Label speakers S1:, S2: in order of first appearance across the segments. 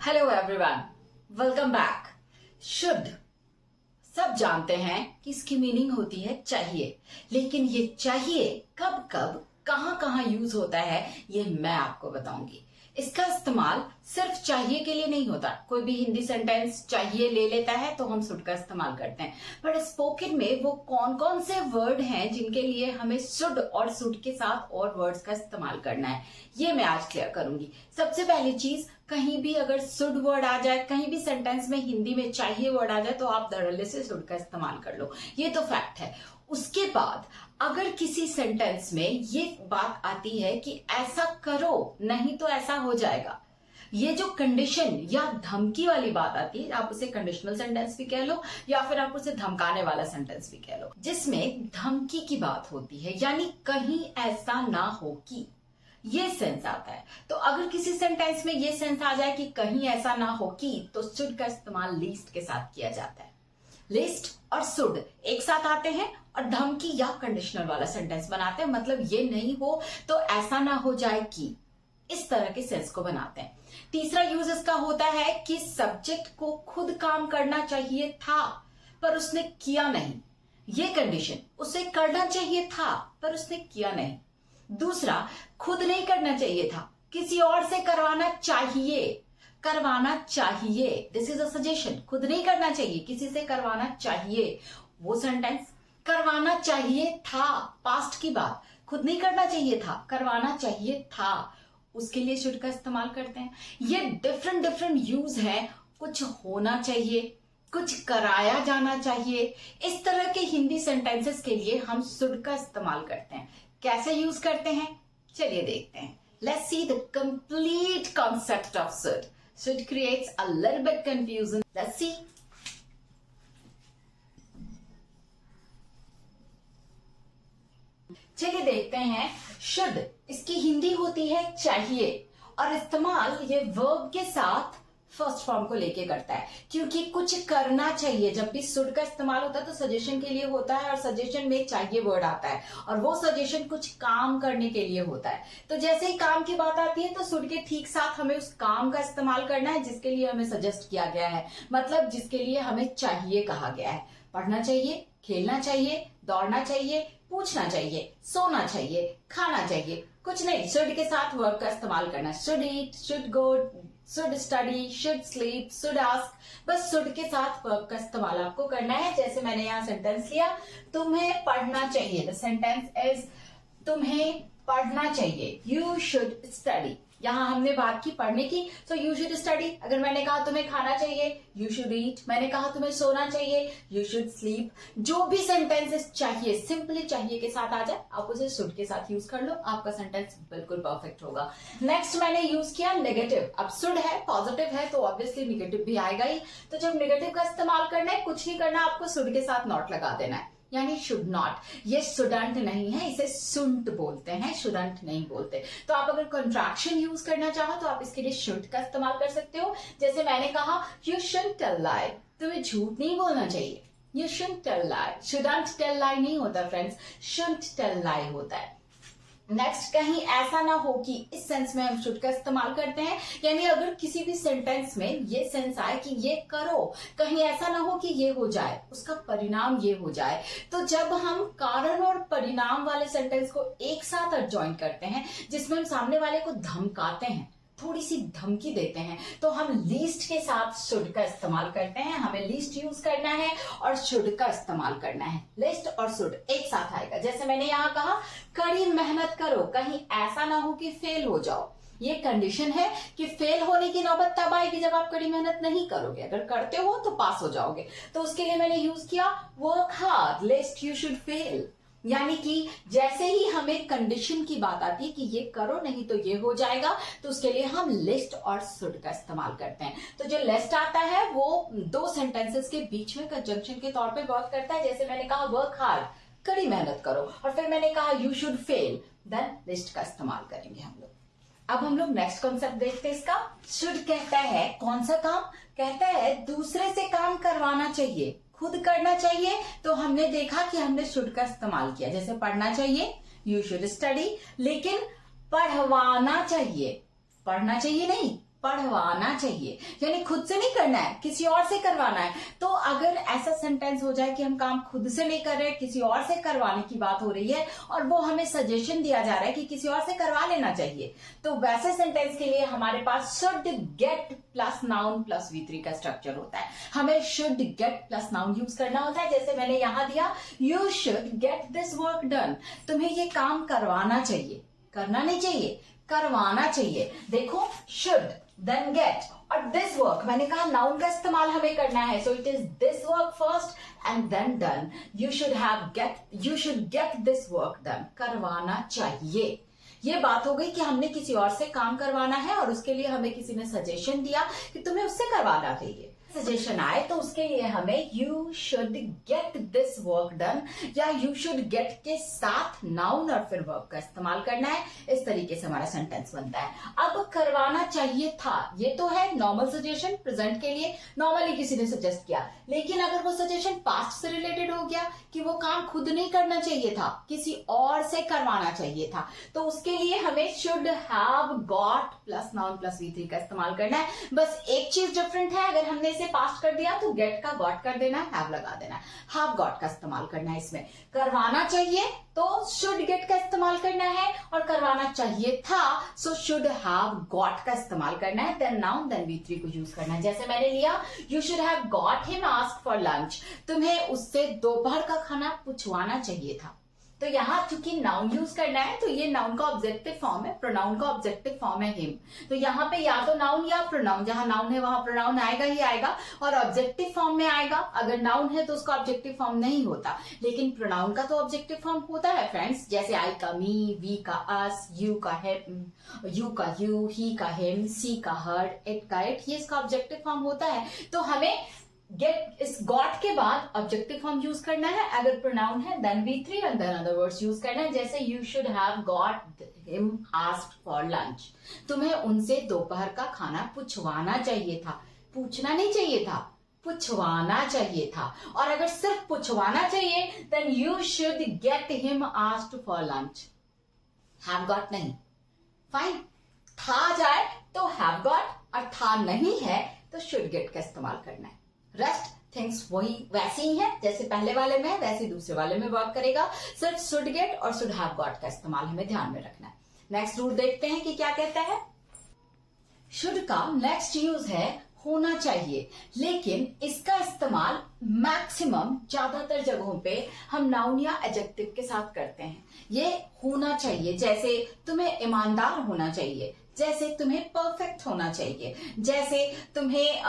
S1: Hello everyone, welcome back. Should सब जानते हैं कि इसकी मीनिंग होती है चाहिए, लेकिन ये चाहिए कब कब कहां कहां यूज होता है ये मैं आपको बताऊंगी। इसका इस्तेमाल सिर्फ चाहिए के लिए नहीं होता। कोई भी हिंदी सेंटेंस चाहिए ले लेता है तो हम शुड का इस्तेमाल करते हैं, पर स्पोकन में वो कौन कौन से वर्ड हैं जिनके लिए हमें शुड और शुड के साथ और वर्ड्स का इस्तेमाल करना है, ये मैं आज क्लियर करूंगी। सबसे पहली चीज, कहीं भी अगर शुड वर्ड आ जाए, कहीं भी सेंटेंस में हिंदी में चाहिए वर्ड आ जाए तो आप धड़ल्ले से शुड का इस्तेमाल कर लो, ये तो फैक्ट है। उसके बाद अगर किसी सेंटेंस में ये बात आती है कि ऐसा करो नहीं तो ऐसा हो जाएगा, ये जो कंडीशन या धमकी वाली बात आती है, आप उसे कंडीशनल सेंटेंस भी कह लो या फिर आप उसे धमकाने वाला सेंटेंस भी कह लो, जिसमें धमकी की बात होती है, यानी कहीं ऐसा ना हो कि, ये सेंस आता है। तो अगर किसी सेंटेंस में ये सेंस आ जाए कि कहीं ऐसा ना हो कि, तो शुड का इस्तेमाल लीस्ट के साथ किया जाता है। लिस्ट और शुड एक साथ आते हैं और धमकी या कंडीशनल वाला सेंटेंस बनाते हैं, मतलब ये नहीं हो तो ऐसा ना हो जाए कि, इस तरह के सेंस को बनाते हैं। तीसरा यूज इसका होता है कि सब्जेक्ट को खुद काम करना चाहिए था पर उसने किया नहीं, ये कंडीशन, उसे करना चाहिए था पर उसने किया नहीं। दूसरा, खुद नहीं करना चाहिए था, किसी और से करवाना चाहिए, करवाना चाहिए, दिस इज अ सजेशन। खुद नहीं करना चाहिए, किसी से करवाना चाहिए, वो सेंटेंस। करवाना चाहिए था, पास्ट की बात, खुद नहीं करना चाहिए था, करवाना चाहिए था, उसके लिए शुड का इस्तेमाल करते हैं। ये डिफरेंट डिफरेंट यूज है। कुछ होना चाहिए, कुछ कराया जाना चाहिए, इस तरह के हिंदी सेंटेंसेस के लिए हम शुड का इस्तेमाल करते हैं। कैसे यूज करते हैं चलिए देखते हैं। Let's see the complete concept of should. Should creates a little bit confusion. Let's see. चलिए देखते हैं। शुड इसकी हिंदी होती है चाहिए और इस्तेमाल ये वर्ब के साथ फर्स्ट फॉर्म को लेके करता है, क्योंकि कुछ करना चाहिए। जब भी शुड का इस्तेमाल होता है तो सजेशन के लिए होता है और सजेशन में चाहिए वर्ड आता है और वो सजेशन कुछ काम करने के लिए होता है। तो जैसे ही काम की बात आती है तो शुड के ठीक साथ हमें उस काम का इस्तेमाल करना है जिसके लिए हमें सजेस्ट किया गया है, मतलब जिसके लिए हमें चाहिए कहा गया है। पढ़ना चाहिए, खेलना चाहिए, दौड़ना चाहिए, पूछना चाहिए, सोना चाहिए, खाना चाहिए, कुछ नहीं, शुड के साथ वर्ब का इस्तेमाल करना। Should eat, should go, should study, should sleep, should ask, बस शुड के साथ वर्ब का इस्तेमाल आपको करना है। जैसे मैंने यहाँ सेंटेंस लिया, तुम्हें पढ़ना चाहिए, द सेंटेंस इज तुम्हें पढ़ना चाहिए, यू शुड स्टडी। यहाँ हमने बात की पढ़ने की, सो यू शुड स्टडी। अगर मैंने कहा तुम्हें खाना चाहिए, यू शुड ईट। मैंने कहा तुम्हें सोना चाहिए, यू शुड स्लीप। जो भी सेंटेंसेस चाहिए, सिंपली चाहिए के साथ आ जाए, आप उसे शुड के साथ यूज कर लो, आपका सेंटेंस बिल्कुल परफेक्ट होगा। नेक्स्ट मैंने यूज किया नेगेटिव। अब शुड है, पॉजिटिव है, तो ऑब्वियसली नेगेटिव भी आएगा ही। तो जब नेगेटिव का इस्तेमाल करना है, कुछ नहीं करना, आपको शुड के साथ नॉट लगा देना है, यानी शुड नॉट। ये शुडंट नहीं है, इसे शुंट बोलते हैं, शुडंट नहीं बोलते। तो आप अगर कंट्रैक्शन यूज करना चाहो तो आप इसके लिए शुड का इस्तेमाल कर सकते हो। जैसे मैंने कहा यू शुडंट टेल लाई, तुम्हें झूठ नहीं बोलना चाहिए, you shouldn't tell lie. Shouldn't tell lie नहीं होता फ्रेंड्स, शुडंट टेल लाई होता है। नेक्स्ट, कहीं ऐसा ना हो कि, इस सेंस में हम शुड का इस्तेमाल करते हैं, यानी अगर किसी भी सेंटेंस में ये सेंस आए कि ये करो, कहीं ऐसा ना हो कि ये हो जाए, उसका परिणाम ये हो जाए। तो जब हम कारण और परिणाम वाले सेंटेंस को एक साथ ज्वाइन करते हैं, जिसमें हम सामने वाले को धमकाते हैं, थोड़ी सी धमकी देते हैं, तो हम लीस्ट के साथ शुड का इस्तेमाल करते हैं। हमें लीस्ट यूज करना है और शुड का इस्तेमाल करना है। लिस्ट और शुड एक साथ आएगा। जैसे मैंने यहाँ कहा कड़ी मेहनत करो, कहीं ऐसा ना हो कि फेल हो जाओ, ये कंडीशन है कि फेल होने की नौबत तब आएगी जब आप कड़ी मेहनत नहीं करोगे, अगर करते हो तो पास हो जाओगे। तो उसके लिए मैंने यूज किया work hard लेस्ट you should fail, यानी कि जैसे ही हमें कंडीशन की बात आती है कि ये करो नहीं तो ये हो जाएगा, तो उसके लिए हम लिस्ट और शुड का इस्तेमाल करते हैं। तो जो लिस्ट आता है वो दो सेंटेंसेस के बीच में कंजंक्शन के तौर पे वर्क करता है। जैसे मैंने कहा वर्क हार्ड, कड़ी मेहनत करो, और फिर मैंने कहा you should fail, then list का इस्तेमाल करेंगे हम लोग। अब हम लोग नेक्स्ट कॉन्सेप्ट देखते हैं इसका। शुड कहता है कौन सा काम, कहता है दूसरे से काम करवाना चाहिए, खुद करना चाहिए। तो हमने देखा कि हमने शुड का इस्तेमाल किया। जैसे पढ़ना चाहिए, यू शुड स्टडी, लेकिन पढ़वाना चाहिए, पढ़ना चाहिए नहीं, पढ़वाना चाहिए, यानी खुद से नहीं करना है, किसी और से करवाना है। तो अगर ऐसा सेंटेंस हो जाए कि हम काम खुद से नहीं कर रहे, किसी और से करवाने की बात हो रही है और वो हमें सजेशन दिया जा रहा है कि किसी और से करवा लेना चाहिए, तो वैसे सेंटेंस के लिए हमारे पास should get plus noun plus V3 का स्ट्रक्चर होता है। हमें should get plus noun use करना होता है। जैसे मैंने यहां दिया, you should get this work done, तुम्हें ये काम करवाना चाहिए, करना नहीं चाहिए, करवाना चाहिए। देखो, शुड देन गेट और दिस वर्क, मैंने कहा नाउन का इस्तेमाल हमें करना है, so it is this work first and then done. You should get this work done, करवाना चाहिए। ये बात हो गई कि हमने किसी और से काम करवाना है और उसके लिए हमें किसी ने सजेशन दिया कि तुम्हें उससे करवाना चाहिए। सजेशन आए तो उसके लिए हमें you should get this work done या यू शुड गेट के साथ नाउन और फिर वर्ब का इस्तेमाल करना है। इस तरीके से हमारा सेंटेंस बनता है। अब करवाना चाहिए था, ये तो है नॉर्मल सजेशन, प्रेजेंट के लिए नॉर्मली किसी ने सजेस्ट किया, लेकिन अगर वो सजेशन पास्ट से रिलेटेड हो गया कि वो काम खुद नहीं करना चाहिए था, किसी और से करवाना चाहिए था, तो उसके लिए हमें should have got plus noun plus V3 का इस्तेमाल करना है। बस एक चीज डिफरेंट है, अगर हमने पास्ट कर दिया तो गेट का गॉट कर देना है, हैव लगा देना है, हैव गॉट का इस्तेमाल करना है। इसमें करवाना चाहिए तो शुड गेट का इस्तेमाल करना है और करवाना चाहिए था सो शुड हैव गॉट का इस्तेमाल करना है, देन नाउन देन V3 को यूज करना है। जैसे मैंने लिया, you should have got him asked for lunch, तुम्हें उससे दोपहर का खाना पूछवाना चाहिए था। तो यहाँ चूंकि नाउन यूज करना है तो ये नाउन का ऑब्जेक्टिव फॉर्म है, प्रोनाउन का ऑब्जेक्टिव फॉर्म है हिम। तो यहाँ पे या तो नाउन या प्रोनाउन, जहां नाउन है वहां प्रोनाउन आएगा ही आएगा और ऑब्जेक्टिव फॉर्म में आएगा। अगर नाउन है तो उसका ऑब्जेक्टिव फॉर्म नहीं होता, लेकिन प्रोनाउन का तो ऑब्जेक्टिव फॉर्म होता है फ्रेंड्स। जैसे आई का मी, वी का अस, यू का हिम, यू का यू, ही का हिम, सी का हर, इट का इट, ये इसका ऑब्जेक्टिव फॉर्म होता है। तो हमें गेट इस गॉट के बाद ऑब्जेक्टिव फॉर्म यूज करना है। अगर प्रोनाउन है then V3 and then other words use करना है। जैसे you should have got him asked for lunch, तुम्हें उनसे दोपहर का खाना पूछवाना चाहिए था, पूछना नहीं चाहिए था, पूछवाना चाहिए था। और अगर सिर्फ पूछवाना चाहिए then you should get him asked for lunch, have got नहीं। फाइन, था जाए तो हैव गॉट और था नहीं है तो शुड गेट का इस्तेमाल करना है। रेस्ट थिंग्स वही वैसे ही है, जैसे पहले वाले में वैसे दूसरे वाले में वर्क करेगा। सिर्फ शुड गेट और शुड हैव गॉट का इस्तेमाल हमें ध्यान में रखना है। नेक्स्ट रूल देखते हैं कि क्या कहता है। शुड का नेक्स्ट यूज है होना चाहिए, लेकिन इसका इस्तेमाल मैक्सिमम ज्यादातर जगहों पे हम नाउन या एडजेक्टिव के साथ करते हैं। ये होना चाहिए, जैसे तुम्हें ईमानदार होना चाहिए, जैसे तुम्हें परफेक्ट होना चाहिए, जैसे तुम्हें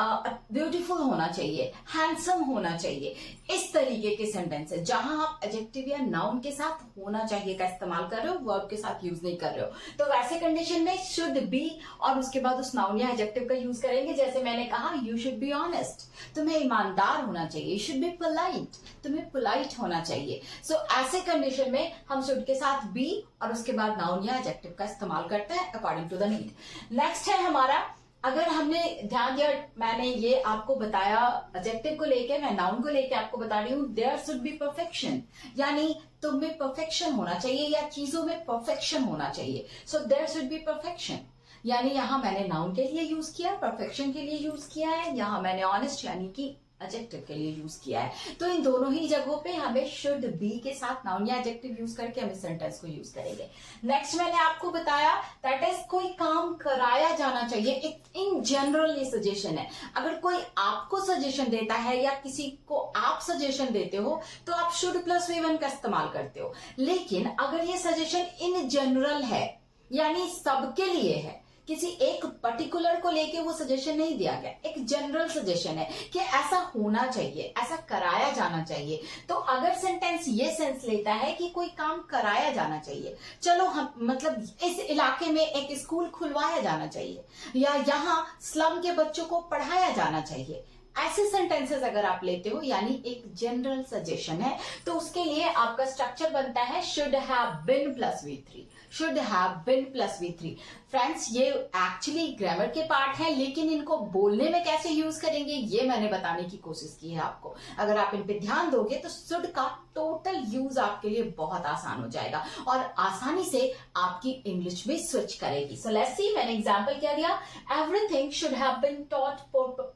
S1: ब्यूटीफुल होना चाहिए, हैंडसम होना चाहिए। इस तरीके के सेंटेंस है जहां आप एडजेक्टिव या नाउन के साथ होना चाहिए का इस्तेमाल कर रहे हो, वर्ब के साथ यूज नहीं कर रहे हो। तो वैसे कंडीशन में शुड बी और उसके बाद उस नाउन या एडजेक्टिव का यूज करेंगे। जैसे मैंने कहा, यू शुड बी ऑनेस्ट, तुम्हें ईमानदार होना चाहिए। यू शुड बी पोलाइट, तुम्हें पोलाइट होना चाहिए। सो ऐसे कंडीशन में हम शुड के साथ बी और उसके बाद नाउन या एडजेक्टिव का इस्तेमाल करते हैं according to the need. Next है हमारा, अगर हमने ध्यान दिया, मैंने ये आपको बताया एडजेक्टिव को लेके, मैं नाउन को लेके आपको बता रही हूँ, देयर शुड बी परफेक्शन, यानी तुम में परफेक्शन होना चाहिए या चीजों में परफेक्शन होना चाहिए। So there should be perfection, यानी यहां मैंने नाउन के लिए यूज किया, परफेक्शन के लिए यूज किया है, यहां मैंने ऑनेस्ट यानी कि एडजेक्टिव के लिए यूज किया है। तो इन दोनों ही जगहों पे हमें शुड बी के साथ नाउन या एडजेक्टिव यूज करके हम इस सेंटेंस को यूज करेंगे। नेक्स्ट मैंने आपको बताया दैट इज कोई काम कराया जाना चाहिए। एक इन जनरल ये सजेशन है। अगर कोई आपको सजेशन देता है या किसी को आप सजेशन देते हो तो आप शुड प्लस V1 का इस्तेमाल करते हो। लेकिन अगर ये सजेशन इन जनरल है, यानी सबके लिए है, किसी एक पर्टिकुलर को लेके वो सजेशन नहीं दिया गया, एक जनरल सजेशन है कि ऐसा होना चाहिए, ऐसा कराया जाना चाहिए, तो अगर सेंटेंस ये सेंस लेता है कि कोई काम कराया जाना चाहिए, चलो हम मतलब इस इलाके में एक स्कूल खुलवाया जाना चाहिए या यहाँ स्लम के बच्चों को पढ़ाया जाना चाहिए, ऐसे सेंटेंसेस अगर आप लेते हो, यानी एक जनरल सजेशन है, तो उसके लिए आपका स्ट्रक्चर बनता है should have been plus V3, should have been plus V3। Friends, ये एक्चुअली ग्रामर के पार्ट है, लेकिन इनको बोलने में कैसे यूज करेंगे ये मैंने बताने की कोशिश की है आपको। अगर आप इन पे ध्यान दोगे तो शुड का टोटल यूज आपके लिए बहुत आसान हो जाएगा और आसानी से आपकी इंग्लिश भी स्विच करेगी। सो लेट्स सी, मैंने एग्जांपल क्या दिया, everything should have been taught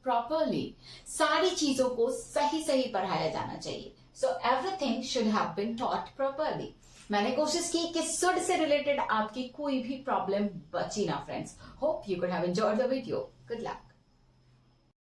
S1: properly, सारी चीजों को सही सही पढ़ाया जाना चाहिए। So everything should have been taught properly. मैंने कोशिश की कि शुड से रिलेटेड आपकी कोई भी प्रॉब्लम बची ना friends. Hope you could have enjoyed the video. Good luck.